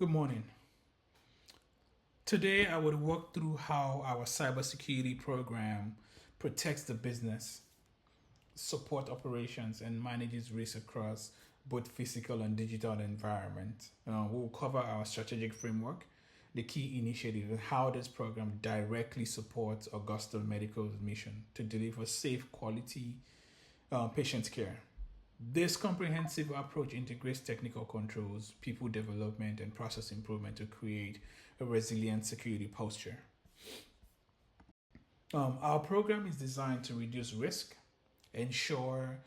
Good morning. Today, I would walk through how our cybersecurity program protects the business, support operations, and manages risk across both physical and digital environment. We'll cover our strategic framework, the key initiatives, and how this program directly supports Augusta Medical's mission to deliver safe, quality patient care. This comprehensive approach integrates technical controls, people development, and process improvement to create a resilient security posture. Our program is designed to reduce risk, ensure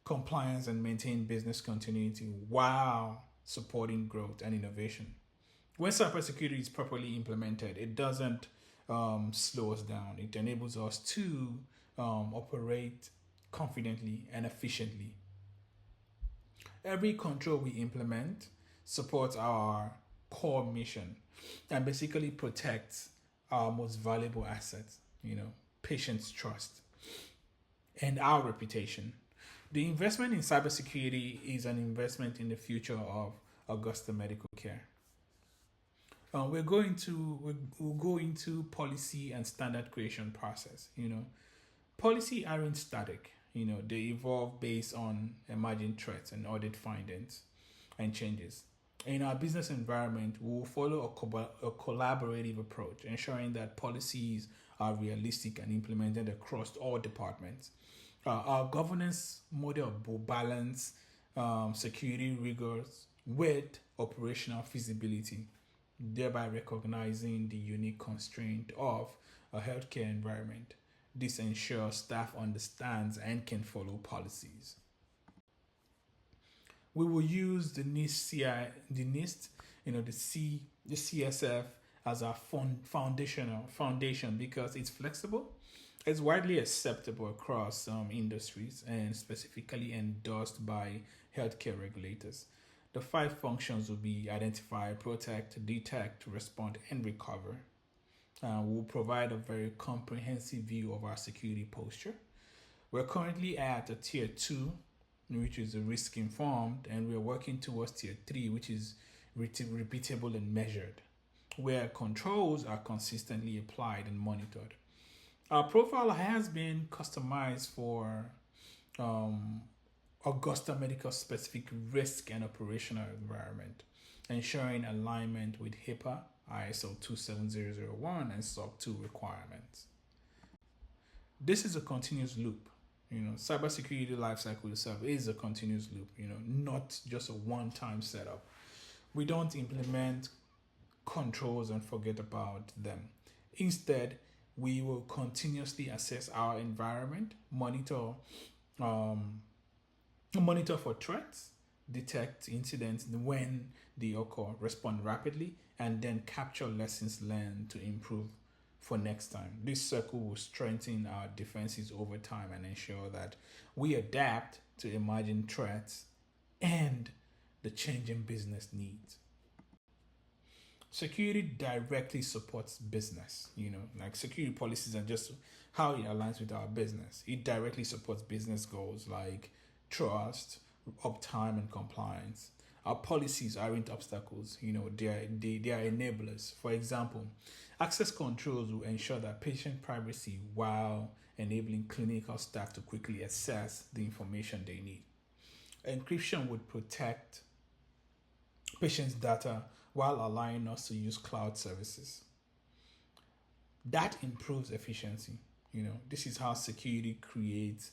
compliance, and maintain business continuity while supporting growth and innovation. When cybersecurity is properly implemented, it doesn't slow us down. It enables us to operate confidently and efficiently. Every control we implement supports our core mission and basically protects our most valuable assets, patients' trust and our reputation. The investment in cybersecurity is an investment in the future of Augusta Medical Care. We'll go into policy and standard creation process. Policy aren't static. They evolve based on emerging threats and audit findings and changes. In our business environment, we will follow a collaborative approach, ensuring that policies are realistic and implemented across all departments. Our governance model will balance security rigors with operational feasibility, thereby recognizing the unique constraint of a healthcare environment. This ensures staff understands and can follow policies. We will use the NIST, the CSF as our foundation because it's flexible, it's widely acceptable across industries, and specifically endorsed by healthcare regulators. The five functions will be identify, protect, detect, respond, and recover. We'll provide a very comprehensive view of our security posture. We're currently at a tier 2, which is a risk informed, and we're working towards tier 3, which is repeatable and measured, where controls are consistently applied and monitored. Our profile has been customized for Augusta Medical specific risk and operational environment, ensuring alignment with HIPAA, ISO 27001, and SOC 2 requirements. This is a continuous loop. Cybersecurity lifecycle itself is a continuous loop, not just a one-time setup. We don't implement controls and forget about them. Instead, we will continuously assess our environment, monitor for threats, detect incidents when they occur, respond rapidly, and then capture lessons learned to improve for next time. This circle will strengthen our defenses over time and ensure that we adapt to emerging threats and the changing business needs. Security directly supports business, like security policies and just how it aligns with our business. It directly supports business goals like trust, uptime, and compliance. Our policies aren't obstacles, they are enablers. For example, access controls will ensure that patient privacy while enabling clinical staff to quickly access the information they need. Encryption would protect patients' data while allowing us to use cloud services. That improves efficiency. This is how security creates,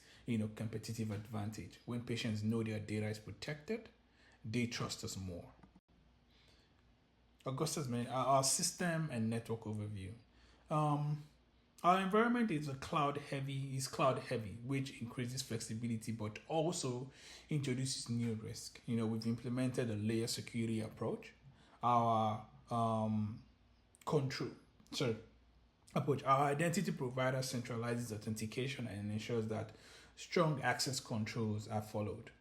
competitive advantage. When patients know their data is protected, they trust us more. Our system and network overview. Our environment is cloud heavy, which increases flexibility but also introduces new risk. We've implemented a layer security approach. Our control, sorry, approach. Our identity provider centralizes authentication and ensures that strong access controls are followed.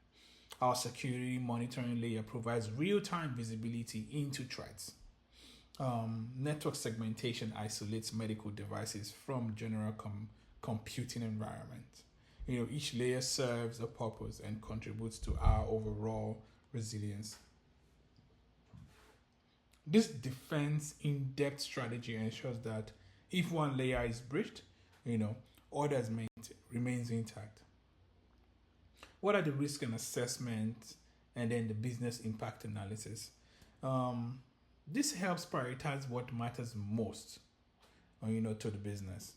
Our security monitoring layer provides real-time visibility into threats. Network segmentation isolates medical devices from general computing environment. Each layer serves a purpose and contributes to our overall resilience. This defense in-depth strategy ensures that if one layer is breached, you know, others remains intact. What are the risk and assessment, and then the business impact analysis? Um, this helps prioritize what matters most, to the business.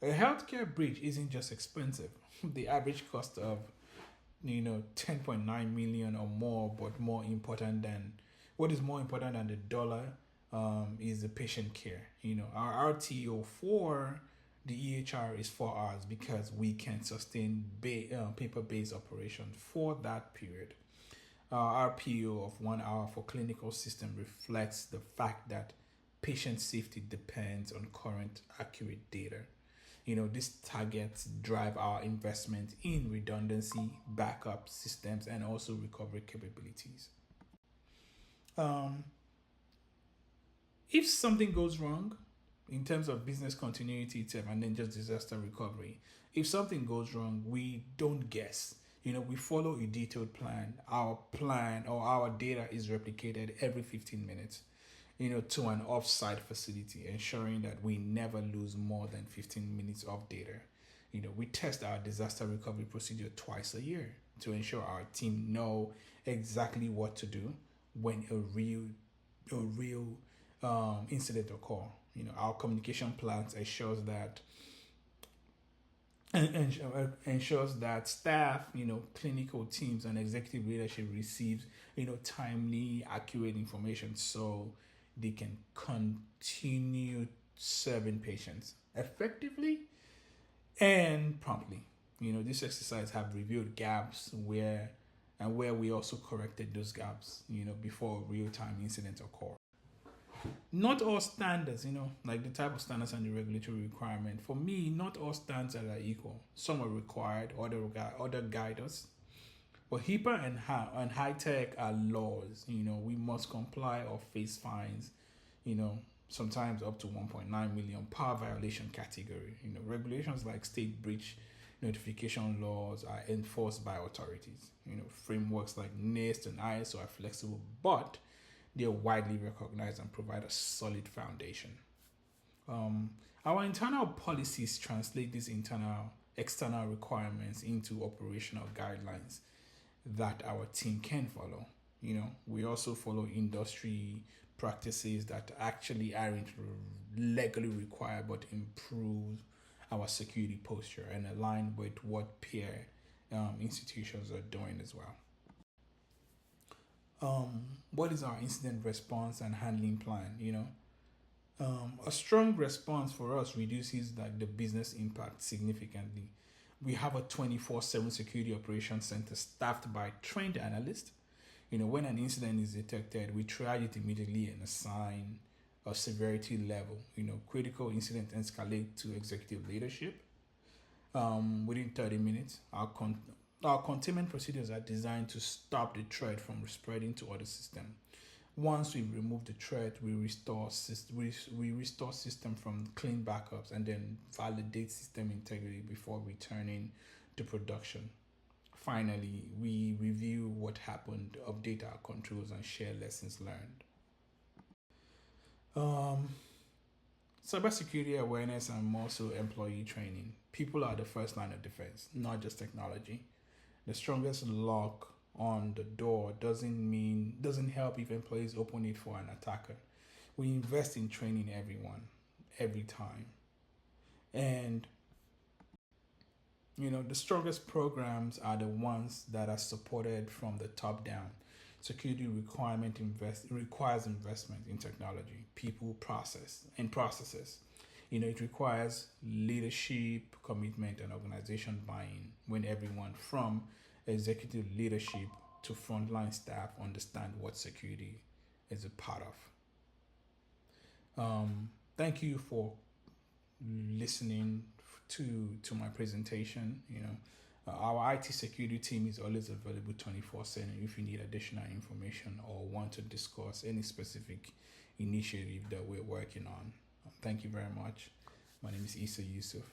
A healthcare breach isn't just expensive. The average cost of 10.9 million or more, but more important than what is more important than the dollar is the patient care. Our RTO for the EHR is 4 hours because we can sustain paper-based operation for that period. Our RPO of 1 hour for clinical system reflects the fact that patient safety depends on current accurate data. These targets drive our investment in redundancy, backup systems, and also recovery capabilities. Um, if something goes wrong in terms of business continuity itself and then just disaster recovery, if something goes wrong, we don't guess. We follow a detailed plan. Our plan or our data is replicated every 15 minutes, to an off-site facility, ensuring that we never lose more than 15 minutes of data. We test our disaster recovery procedure twice a year to ensure our team know exactly what to do when a real incident occur. Our communication plans ensures that staff, clinical teams, and executive leadership receives, timely, accurate information so they can continue serving patients effectively and promptly. This exercise have revealed gaps where we also corrected those gaps, before real-time incidents occur. Not all standards, like the type of standards and the regulatory requirement. For me, not all standards are equal. Some are required, other guide us. But HIPAA and high tech are laws. We must comply or face fines. Sometimes up to 1.9 million per violation category. Regulations like state breach notification laws are enforced by authorities. Frameworks like NIST and ISO are flexible, but they are widely recognized and provide a solid foundation. Our internal policies translate these external requirements into operational guidelines that our team can follow. We also follow industry practices that actually aren't legally required but improve our security posture and align with what peer institutions are doing as well. What is our incident response and handling plan? A strong response for us reduces the business impact significantly. We have a 24/7 security operations center staffed by trained analysts. When an incident is detected, we triage it immediately and assign a severity level. Critical incident escalate to executive leadership within 30 minutes. Our containment procedures are designed to stop the threat from spreading to other systems. Once we remove the threat, we restore system from clean backups and then validate system integrity before returning to production. Finally, we review what happened, update our controls, and share lessons learned. Um, Cybersecurity awareness and also employee training. People are the first line of defense, not just technology. The strongest lock on the door doesn't help if employees open it for an attacker. We invest in training everyone every time. And the strongest programs are the ones that are supported from the top down. Security requires investment in technology, people, processes. It requires leadership, commitment, and organization buy-in when everyone from executive leadership to frontline staff understand what security is a part of. Thank you for listening to my presentation. Our IT security team is always available 24/7 if you need additional information or want to discuss any specific initiative that we're working on. Thank you very much. My name is Issa Yusuf.